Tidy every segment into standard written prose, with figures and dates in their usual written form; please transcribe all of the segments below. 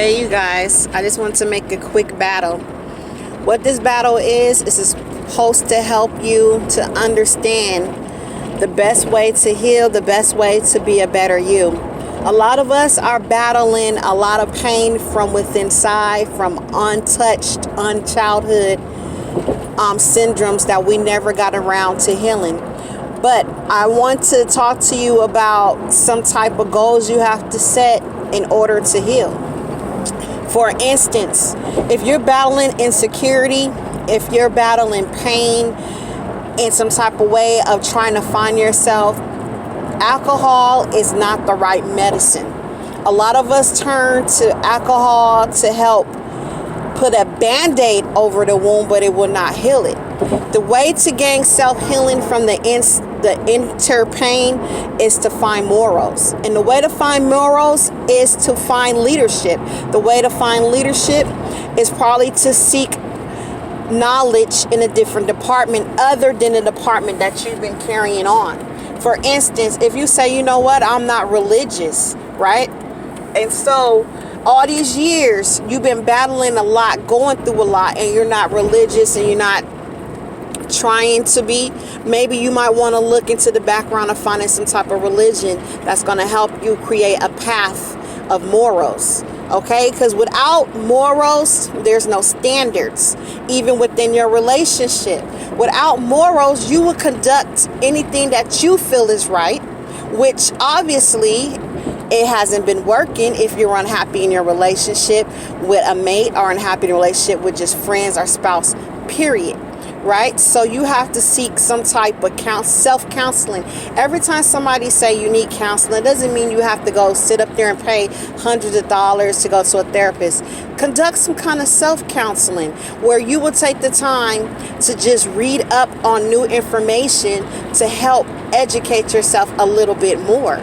Hey you guys, I just want to make a quick battle. What this battle is supposed to help you to understand the best way to heal, the best way to be a better you. A lot of us are battling a lot of pain from within inside, from untouched, unchildhood syndromes that we never got around to healing. But I want to talk to you about some type of goals you have to set in order to heal. For instance, if you're battling insecurity, if you're battling pain in some type of way of trying to find yourself, alcohol is not the right medicine. A lot of us turn to alcohol to help put a band-aid over the wound, but it will not heal it. The way to gain self-healing from the inner pain is to find morals. And the way to find morals is to find leadership. The way to find leadership is probably to seek knowledge in a different department other than the department that you've been carrying on. For instance, if you say, you know what, I'm not religious, right? And so all these years you've been battling a lot, going through a lot, and you're not religious and you're not trying to be, maybe you might want to look into the background of finding some type of religion that's going to help you create a path of morals. Okay, because without morals, there's no standards, even within your relationship. Without morals, you will conduct anything that you feel is right, which obviously it hasn't been working if you're unhappy in your relationship with a mate or unhappy in a relationship with just friends or spouse, period. Right? So you have to seek some type of self-counseling. Every time somebody say you need counseling, it doesn't mean you have to go sit up there and pay hundreds of dollars to go to a therapist. Conduct some kind of self-counseling where you will take the time to just read up on new information to help educate yourself a little bit more.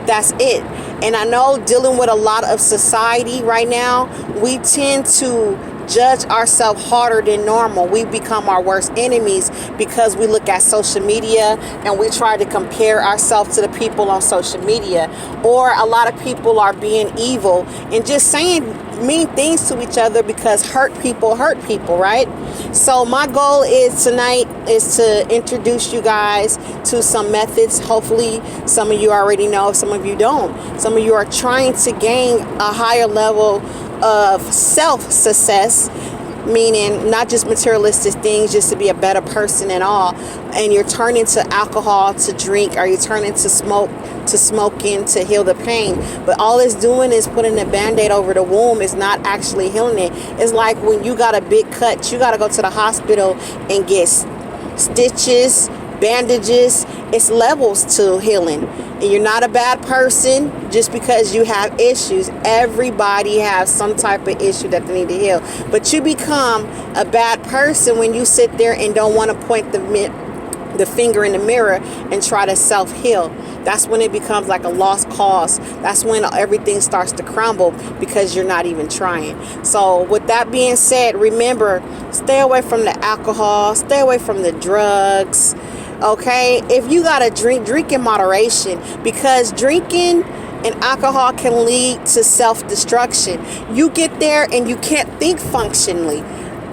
That's it. And I know dealing with a lot of society right now, we tend to judge ourselves harder than normal. We become our worst enemies because we look at social media and we try to compare ourselves to the people on social media. Or a lot of people are being evil and just saying mean things to each other because hurt people, right? So my goal is tonight is to introduce you guys to some methods. Hopefully some of you already know, some of you don't. Some of you are trying to gain a higher level of self-success, meaning not just materialistic things, just to be a better person and all, and you're turning to alcohol to drink, or you're turning to smoking to heal the pain, but all it's doing is putting a band-aid over the wound. It's not actually healing it. It's like when you got a big cut, you got to go to the hospital and get stitches, bandages. It's levels to healing. And you're not a bad person just because you have issues. Everybody has some type of issue that they need to heal. But you become a bad person when you sit there and don't want to point the finger in the mirror and try to self-heal. That's when it becomes like a lost cause. That's when everything starts to crumble because you're not even trying. So with that being said, remember, stay away from the alcohol, stay away from the drugs. Okay, if you gotta drink in moderation, because drinking and alcohol can lead to self-destruction. You get there and you can't think functionally.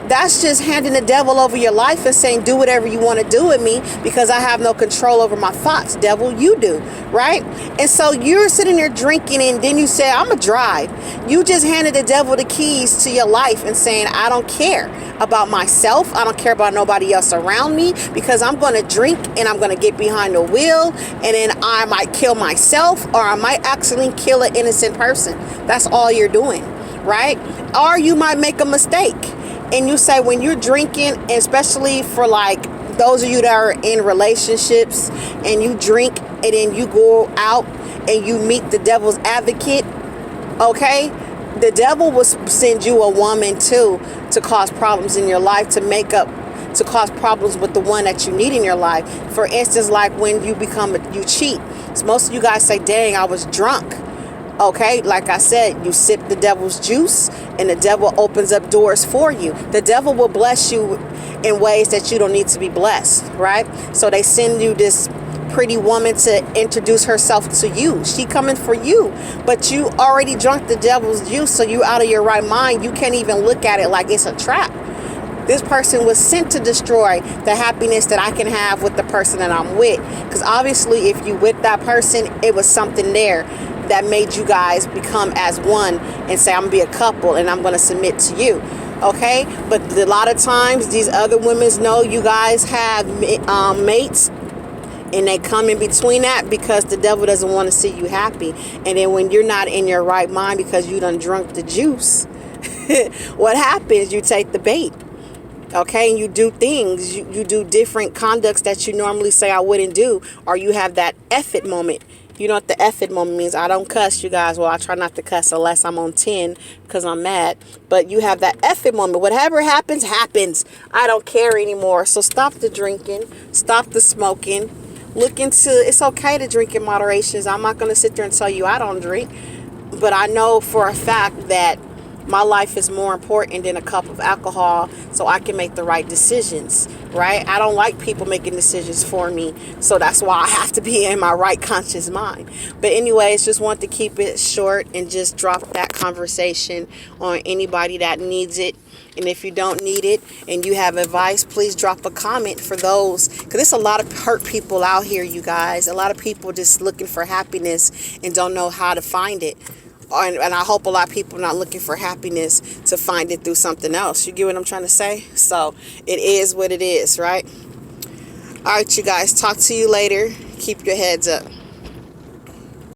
That's just handing the devil over your life and saying, do whatever you want to do with me because I have no control over my thoughts. Devil, you do, right? And so you're sitting there drinking and then you say, I'm going to drive. You just handed the devil the keys to your life and saying, I don't care about myself. I don't care about nobody else around me because I'm going to drink and I'm going to get behind the wheel and then I might kill myself or I might actually kill an innocent person. That's all you're doing, right? Or you might make a mistake. And you say when you're drinking, especially for like those of you that are in relationships and you drink and then you go out and you meet the devil's advocate, okay? The devil will send you a woman too to cause problems in your life, to cause problems with the one that you need in your life. For instance, like when you cheat. So most of you guys say, dang, I was drunk. Okay, like I said, you sip the devil's juice and the devil opens up doors for you. The devil will bless you in ways that you don't need to be blessed, right? So they send you this pretty woman to introduce herself to you. She coming for you, but you already drunk the devil's juice, so you out of your right mind. You can't even look at it like it's a trap. This person was sent to destroy the happiness that I can have with the person that I'm with. Because obviously, if you with that person, it was something there that made you guys become as one and say, I'm going to be a couple and I'm going to submit to you. Okay? But a lot of times, these other women know you guys have mates, and they come in between that because the devil doesn't want to see you happy. And then when you're not in your right mind because you done drunk the juice, what happens? You take the bait. Okay, and you do things, you do different conducts that you normally say I wouldn't do, or you have that F it moment. You know what the F it moment means? I don't cuss, you guys. Well, I try not to cuss unless I'm on 10 because I'm mad. But you have that F it moment. Whatever happens, happens. I don't care anymore. So stop the drinking, stop the smoking. Look into, it's okay to drink in moderation. I'm not going to sit there and tell you I don't drink. But I know for a fact that my life is more important than a cup of alcohol, so I can make the right decisions, right? I don't like people making decisions for me, so that's why I have to be in my right conscious mind. But anyways, just want to keep it short and just drop that conversation on anybody that needs it. And if you don't need it and you have advice, please drop a comment for those, because there's a lot of hurt people out here, you guys. A lot of people just looking for happiness and don't know how to find it. And I hope a lot of people are not looking for happiness to find it through something else. You get what I'm trying to say? So it is what it is, right? All right, you guys. Talk to you later. Keep your heads up.